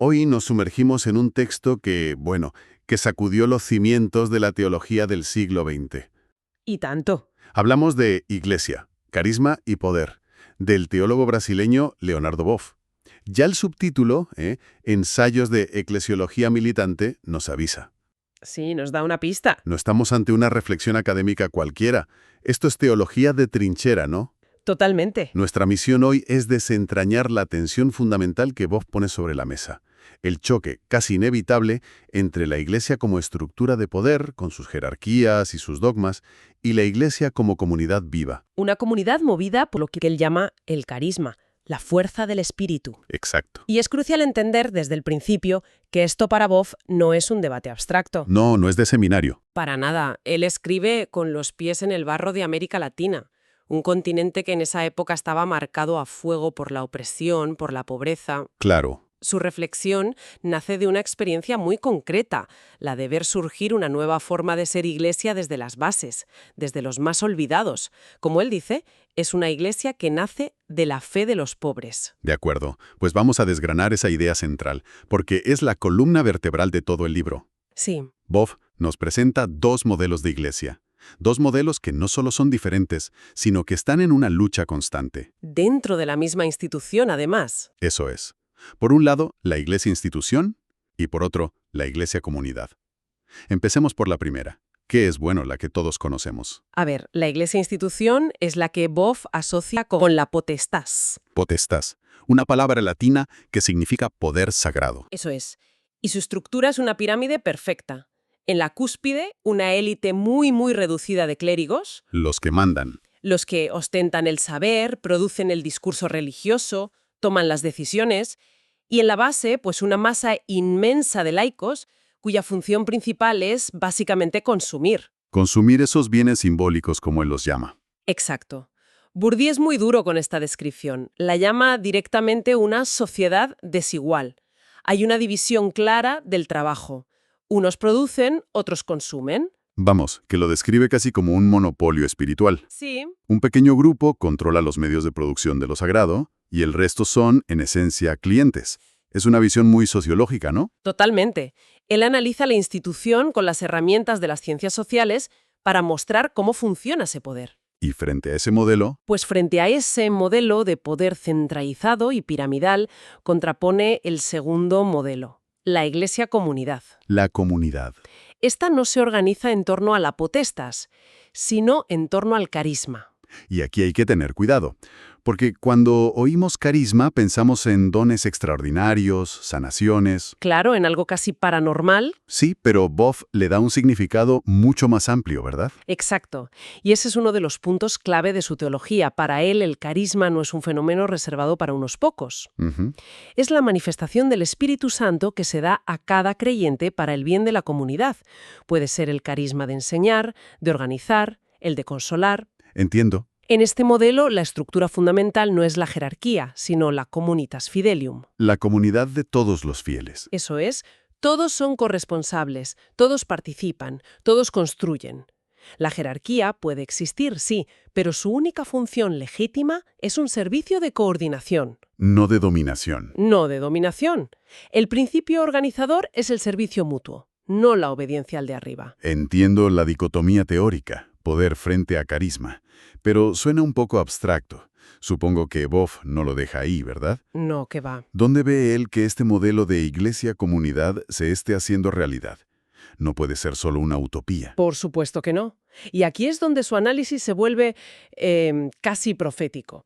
Hoy nos sumergimos en un texto que sacudió los cimientos de la teología del siglo XX. Y tanto. Hablamos de Iglesia, carisma y poder, del teólogo brasileño Leonardo Boff. Ya el subtítulo, Ensayos de Eclesiología Militante, nos avisa. Sí, nos da una pista. No estamos ante una reflexión académica cualquiera. Esto es teología de trinchera, ¿no? Totalmente. Nuestra misión hoy es desentrañar la tensión fundamental que Boff pone sobre la mesa. El choque, casi inevitable, entre la Iglesia como estructura de poder, con sus jerarquías y sus dogmas, y la Iglesia como comunidad viva. Una comunidad movida por lo que él llama el carisma, la fuerza del espíritu. Exacto. Y es crucial entender desde el principio que esto para Boff no es un debate abstracto. No, no es de seminario. Para nada. Él escribe con los pies en el barro de América Latina, un continente que en esa época estaba marcado a fuego por la opresión, por la pobreza. Claro. Su reflexión nace de una experiencia muy concreta, la de ver surgir una nueva forma de ser iglesia desde las bases, desde los más olvidados. Como él dice, es una iglesia que nace de la fe de los pobres. De acuerdo. Pues vamos a desgranar esa idea central, porque es la columna vertebral de todo el libro. Sí. Boff nos presenta dos modelos de iglesia. Dos modelos que no solo son diferentes, sino que están en una lucha constante. Dentro de la misma institución, además. Eso es. Por un lado, la iglesia institución y por otro, la iglesia comunidad. Empecemos por la primera, que es, la que todos conocemos. A ver, la iglesia institución es la que Boff asocia con la potestas. Potestas, una palabra latina que significa poder sagrado. Eso es. Y su estructura es una pirámide perfecta. En la cúspide, una élite muy, muy reducida de clérigos. Los que mandan. Los que ostentan el saber, producen el discurso religioso, toman las decisiones, y en la base, pues una masa inmensa de laicos cuya función principal es básicamente consumir. Consumir esos bienes simbólicos, como él los llama. Exacto. Bourdieu es muy duro con esta descripción. La llama directamente una sociedad desigual. Hay una división clara del trabajo. Unos producen, otros consumen. Vamos, que lo describe casi como un monopolio espiritual. Sí. Un pequeño grupo controla los medios de producción de lo sagrado y el resto son, en esencia, clientes. Es una visión muy sociológica, ¿no? Totalmente. Él analiza la institución con las herramientas de las ciencias sociales para mostrar cómo funciona ese poder. Y frente a ese modelo, Pues frente a ese modelo de poder centralizado y piramidal, contrapone el segundo modelo, la Iglesia comunidad. la comunidad. Esta no se organiza en torno a la potestas, sino en torno al carisma. Y aquí hay que tener cuidado, porque cuando oímos carisma pensamos en dones extraordinarios, sanaciones. Claro, en algo casi paranormal. Sí, pero Boff le da un significado mucho más amplio, ¿verdad? Exacto. Y ese es uno de los puntos clave de su teología. Para él, el carisma no es un fenómeno reservado para unos pocos. Ujú. Es la manifestación del Espíritu Santo que se da a cada creyente para el bien de la comunidad. Puede ser el carisma de enseñar, de organizar, el de consolar. Entiendo. En este modelo, la estructura fundamental no es la jerarquía, sino la communitas fidelium. La comunidad de todos los fieles. Eso es, todos son corresponsables, todos participan, todos construyen. La jerarquía puede existir, sí, pero su única función legítima es un servicio de coordinación, No de dominación. no de dominación. El principio organizador es el servicio mutuo, no la obediencia al de arriba. Entiendo la dicotomía teórica, poder frente a carisma, pero suena un poco abstracto. Supongo que Boff no lo deja ahí, ¿verdad? No, que va. ¿Dónde ve él que este modelo de iglesia-comunidad se esté haciendo realidad? No puede ser solo una utopía. Por supuesto que no. Y aquí es donde su análisis se vuelve casi profético.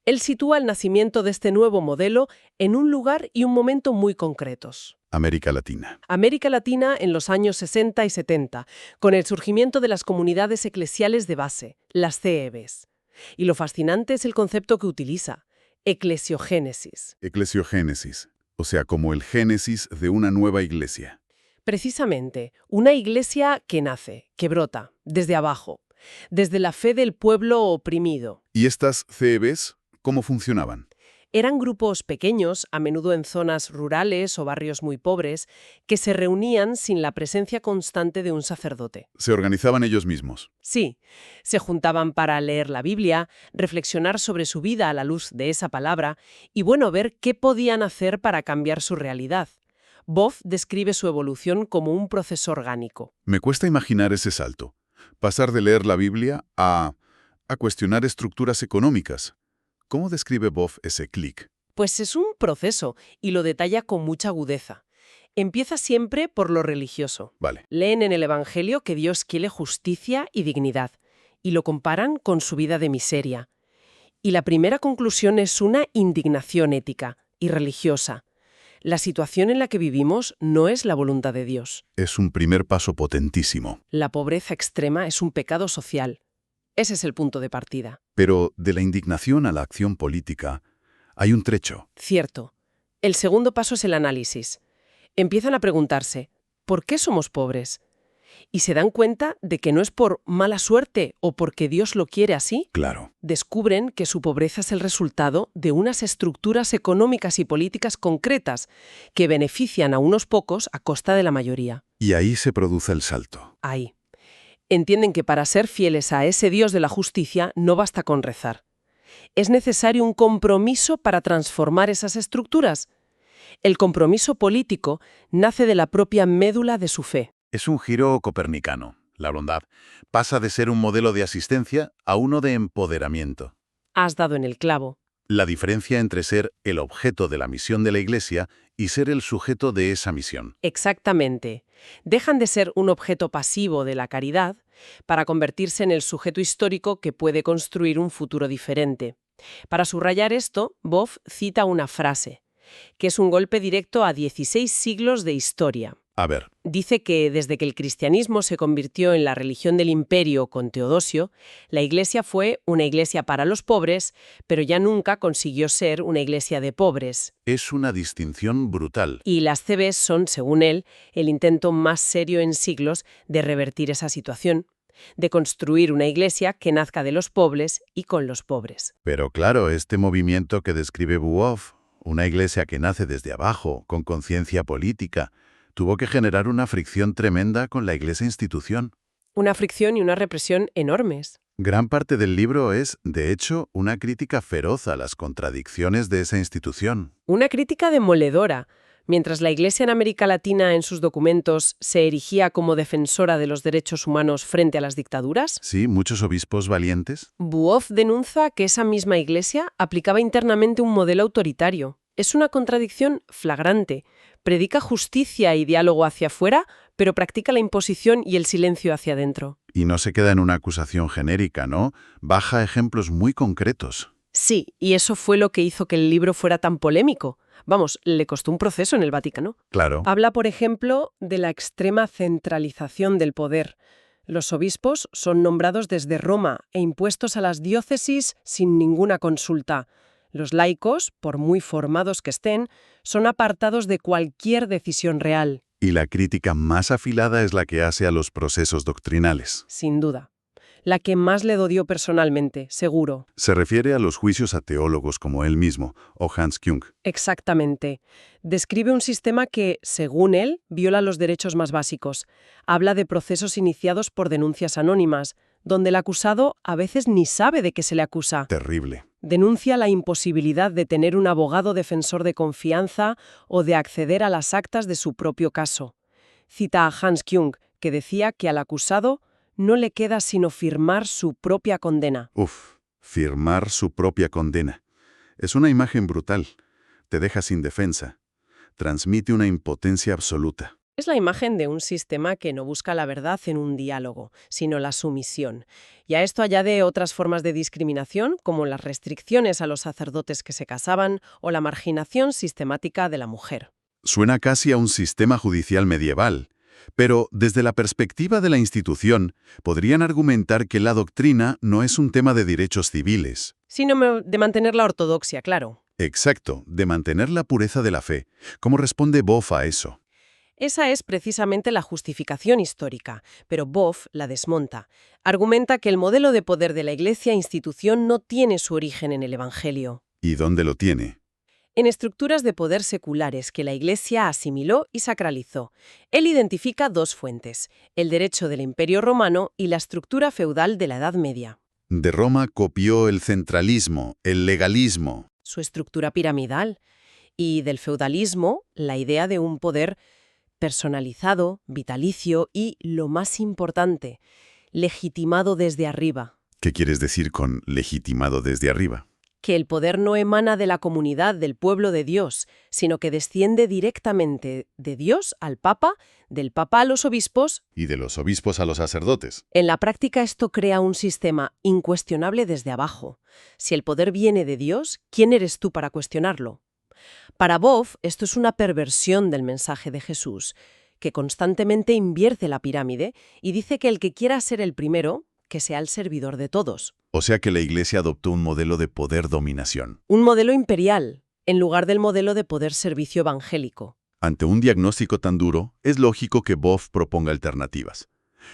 Él sitúa el nacimiento de este nuevo modelo en un lugar y un momento muy concretos. América Latina. América Latina en los años 60 y 70, con el surgimiento de las comunidades eclesiales de base, las CEBs. Y lo fascinante es el concepto que utiliza, eclesiogénesis. Eclesiogénesis, o sea, como el génesis de una nueva iglesia. Precisamente, una iglesia que nace, que brota, desde abajo, desde la fe del pueblo oprimido. ¿Y estas CEBs cómo funcionaban? Eran grupos pequeños, a menudo en zonas rurales o barrios muy pobres, que se reunían sin la presencia constante de un sacerdote. Se organizaban ellos mismos. Sí, se juntaban para leer la Biblia, reflexionar sobre su vida a la luz de esa palabra y, bueno, ver qué podían hacer para cambiar su realidad. Boff describe su evolución como un proceso orgánico. Me cuesta imaginar ese salto. Pasar de leer la Biblia a cuestionar estructuras económicas. ¿Cómo describe Boff ese clic? Pues es un proceso y lo detalla con mucha agudeza. Empieza siempre por lo religioso. Vale. Leen en el Evangelio que Dios quiere justicia y dignidad, y lo comparan con su vida de miseria. Y la primera conclusión es una indignación ética y religiosa. La situación en la que vivimos no es la voluntad de Dios. Es un primer paso potentísimo. La pobreza extrema es un pecado social. Ese es el punto de partida. Pero de la indignación a la acción política hay un trecho. Cierto. El segundo paso es el análisis. Empiezan a preguntarse, ¿por qué somos pobres? Y se dan cuenta de que no es por mala suerte o porque Dios lo quiere así. Claro. Descubren que su pobreza es el resultado de unas estructuras económicas y políticas concretas que benefician a unos pocos a costa de la mayoría. Y ahí se produce el salto. Ahí. Entienden que para ser fieles a ese Dios de la justicia no basta con rezar. Es necesario un compromiso para transformar esas estructuras. El compromiso político nace de la propia médula de su fe. Es un giro copernicano. La bondad pasa de ser un modelo de asistencia a uno de empoderamiento. Has dado en el clavo. La diferencia entre ser el objeto de la misión de la Iglesia y ser el sujeto de esa misión. Exactamente. Dejan de ser un objeto pasivo de la caridad para convertirse en el sujeto histórico que puede construir un futuro diferente. Para subrayar esto, Boff cita una frase, que es un golpe directo a 16 siglos de historia. A ver. Dice que desde que el cristianismo se convirtió en la religión del imperio con Teodosio, la Iglesia fue una iglesia para los pobres, pero ya nunca consiguió ser una iglesia de pobres. Es una distinción brutal. Y las CBs son, según él, el intento más serio en siglos de revertir esa situación, de construir una iglesia que nazca de los pobres y con los pobres. Pero claro, este movimiento que describe Boff, una iglesia que nace desde abajo, con conciencia política, tuvo que generar una fricción tremenda con la Iglesia institución. Una fricción y una represión enormes. Gran parte del libro es, de hecho, una crítica feroz a las contradicciones de esa institución. Una crítica demoledora. Mientras la Iglesia en América Latina en sus documentos se erigía como defensora de los derechos humanos frente a las dictaduras, Sí, muchos obispos valientes. Boff denuncia que esa misma Iglesia aplicaba internamente un modelo autoritario. Es una contradicción flagrante. Predica justicia y diálogo hacia afuera, pero practica la imposición y el silencio hacia adentro. Y no se queda en una acusación genérica, ¿no? Baja ejemplos muy concretos. Sí, y eso fue lo que hizo que el libro fuera tan polémico. Vamos, le costó un proceso en el Vaticano. Claro. Habla, por ejemplo, de la extrema centralización del poder. Los obispos son nombrados desde Roma e impuestos a las diócesis sin ninguna consulta. Los laicos, por muy formados que estén, son apartados de cualquier decisión real. Y la crítica más afilada es la que hace a los procesos doctrinales. Sin duda. La que más le dolió personalmente, seguro. Se refiere a los juicios a teólogos como él mismo, o Hans Küng. Exactamente. Describe un sistema que, según él, viola los derechos más básicos. Habla de procesos iniciados por denuncias anónimas, donde el acusado a veces ni sabe de qué se le acusa. Terrible. Denuncia la imposibilidad de tener un abogado defensor de confianza o de acceder a las actas de su propio caso. Cita a Hans Küng, que decía que al acusado no le queda sino firmar su propia condena. Firmar su propia condena. Es una imagen brutal. Te deja sin defensa. Transmite una impotencia absoluta. Es la imagen de un sistema que no busca la verdad en un diálogo, sino la sumisión. Y a esto añade otras formas de discriminación, como las restricciones a los sacerdotes que se casaban o la marginación sistemática de la mujer. Suena casi a un sistema judicial medieval. Pero, desde la perspectiva de la institución, podrían argumentar que la doctrina no es un tema de derechos civiles. Sino de mantener la ortodoxia, claro. Exacto, de mantener la pureza de la fe. ¿Cómo responde Boff a eso? Esa es precisamente la justificación histórica, pero Boff la desmonta. Argumenta que el modelo de poder de la Iglesia institución no tiene su origen en el Evangelio. ¿Y dónde lo tiene? En estructuras de poder seculares que la Iglesia asimiló y sacralizó, él identifica dos fuentes, el derecho del Imperio Romano y la estructura feudal de la Edad Media. De Roma copió el centralismo, el legalismo. Su estructura piramidal, y del feudalismo, la idea de un poder personalizado, vitalicio y, lo más importante, legitimado desde arriba. ¿Qué quieres decir con legitimado desde arriba? Que el poder no emana de la comunidad del pueblo de Dios, sino que desciende directamente de Dios al Papa, del Papa a los obispos. Y de los obispos a los sacerdotes. En la práctica esto crea un sistema incuestionable desde abajo. Si el poder viene de Dios, ¿quién eres tú para cuestionarlo? Para Boff, esto es una perversión del mensaje de Jesús, que constantemente invierte la pirámide y dice que el que quiera ser el primero, que sea el servidor de todos. O sea que la Iglesia adoptó un modelo de poder-dominación. Un modelo imperial, en lugar del modelo de poder-servicio evangélico. Ante un diagnóstico tan duro, es lógico que Boff proponga alternativas.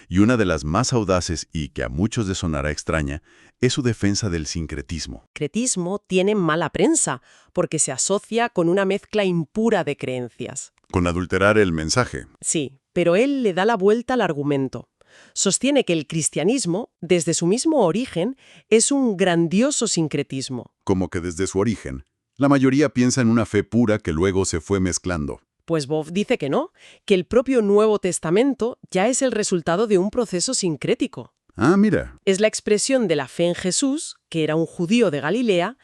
Y una de las más audaces y que a muchos les sonará extraña es su defensa del sincretismo. El sincretismo tiene mala prensa porque se asocia con una mezcla impura de creencias. Con adulterar el mensaje. Sí, pero él le da la vuelta al argumento. Sostiene que el cristianismo, desde su mismo origen, es un grandioso sincretismo. Como que desde su origen, la mayoría piensa en una fe pura que luego se fue mezclando. Pues Boff dice que no, que el propio Nuevo Testamento ya es el resultado de un proceso sincrético. Ah, mira. Es la expresión de la fe en Jesús, que era un judío de Galilea,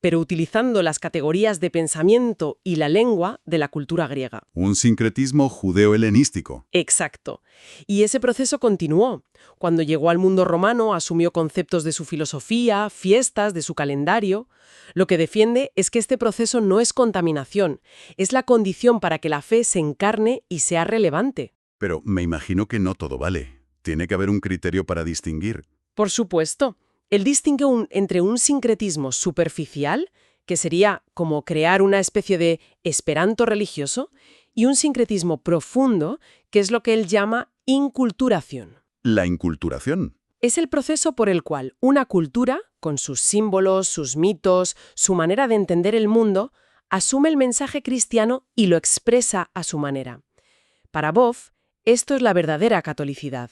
pero utilizando las categorías de pensamiento y la lengua de la cultura griega. Un sincretismo judeo-helenístico. Exacto. Y ese proceso continuó. Cuando llegó al mundo romano, asumió conceptos de su filosofía, fiestas, de su calendario. Lo que defiende es que este proceso no es contaminación, es la condición para que la fe se encarne y sea relevante. Pero me imagino que no todo vale. Tiene que haber un criterio para distinguir. Por supuesto. Él distingue entre un sincretismo superficial, que sería como crear una especie de esperanto religioso, y un sincretismo profundo, que es lo que él llama inculturación. La inculturación. Es el proceso por el cual una cultura, con sus símbolos, sus mitos, su manera de entender el mundo, asume el mensaje cristiano y lo expresa a su manera. Para Boff, esto es la verdadera catolicidad.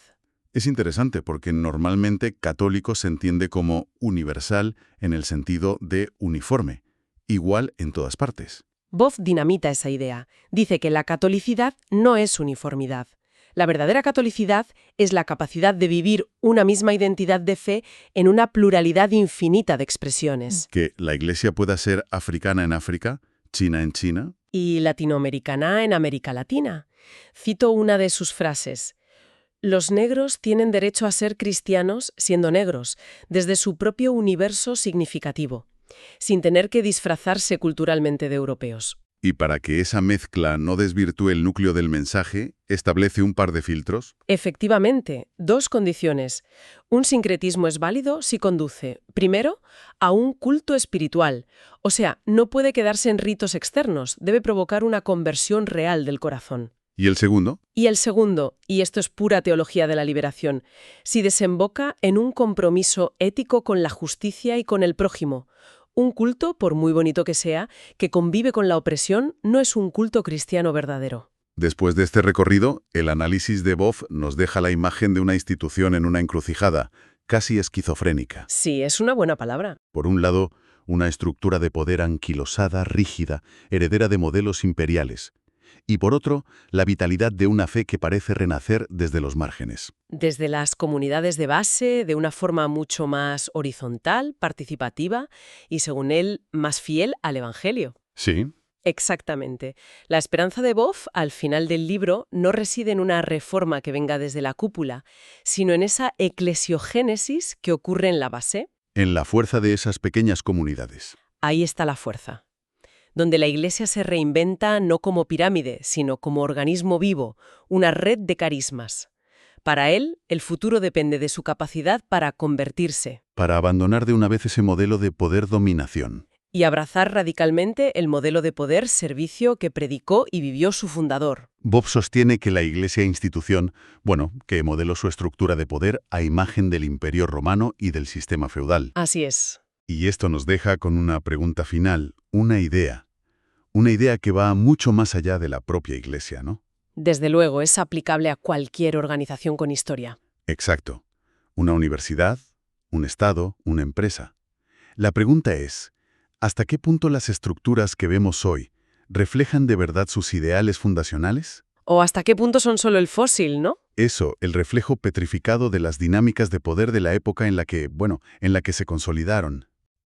Es interesante porque normalmente católico se entiende como universal en el sentido de uniforme, igual en todas partes. Boff dinamita esa idea. Dice que la catolicidad no es uniformidad. La verdadera catolicidad es la capacidad de vivir una misma identidad de fe en una pluralidad infinita de expresiones. Que la Iglesia pueda ser africana en África, china en China. Y latinoamericana en América Latina. Cito una de sus frases. Los negros tienen derecho a ser cristianos siendo negros, desde su propio universo significativo, sin tener que disfrazarse culturalmente de europeos. Y para que esa mezcla no desvirtúe el núcleo del mensaje, establece un par de filtros. Efectivamente, dos condiciones. Un sincretismo es válido si conduce, primero, a un culto espiritual, o sea, no puede quedarse en ritos externos, debe provocar una conversión real del corazón. ¿Y el segundo? Y el segundo, y esto es pura teología de la liberación, si desemboca en un compromiso ético con la justicia y con el prójimo. Un culto, por muy bonito que sea, que convive con la opresión, no es un culto cristiano verdadero. Después de este recorrido, el análisis de Boff nos deja la imagen de una institución en una encrucijada, casi esquizofrénica. Sí, es una buena palabra. Por un lado, una estructura de poder anquilosada, rígida, heredera de modelos imperiales. Y por otro, la vitalidad de una fe que parece renacer desde los márgenes. Desde las comunidades de base, de una forma mucho más horizontal, participativa y, según él, más fiel al Evangelio. Sí. Exactamente. La esperanza de Boff, al final del libro, no reside en una reforma que venga desde la cúpula, sino en esa eclesiogénesis que ocurre en la base. En la fuerza de esas pequeñas comunidades. Ahí está la fuerza. Donde la Iglesia se reinventa no como pirámide, sino como organismo vivo, una red de carismas. Para él, el futuro depende de su capacidad para convertirse. Para abandonar de una vez ese modelo de poder-dominación. Y abrazar radicalmente el modelo de poder-servicio que predicó y vivió su fundador. Boff sostiene que la Iglesia-institución, que modeló su estructura de poder a imagen del Imperio Romano y del sistema feudal. Así es. Y esto nos deja con una pregunta final, una idea. Una idea que va mucho más allá de la propia Iglesia, ¿no? Desde luego, es aplicable a cualquier organización con historia. Exacto. Una universidad, un Estado, una empresa. La pregunta es, ¿hasta qué punto las estructuras que vemos hoy reflejan de verdad sus ideales fundacionales? ¿O hasta qué punto son solo el fósil, no? Eso, el reflejo petrificado de las dinámicas de poder de la época en la que, en la que se consolidaron.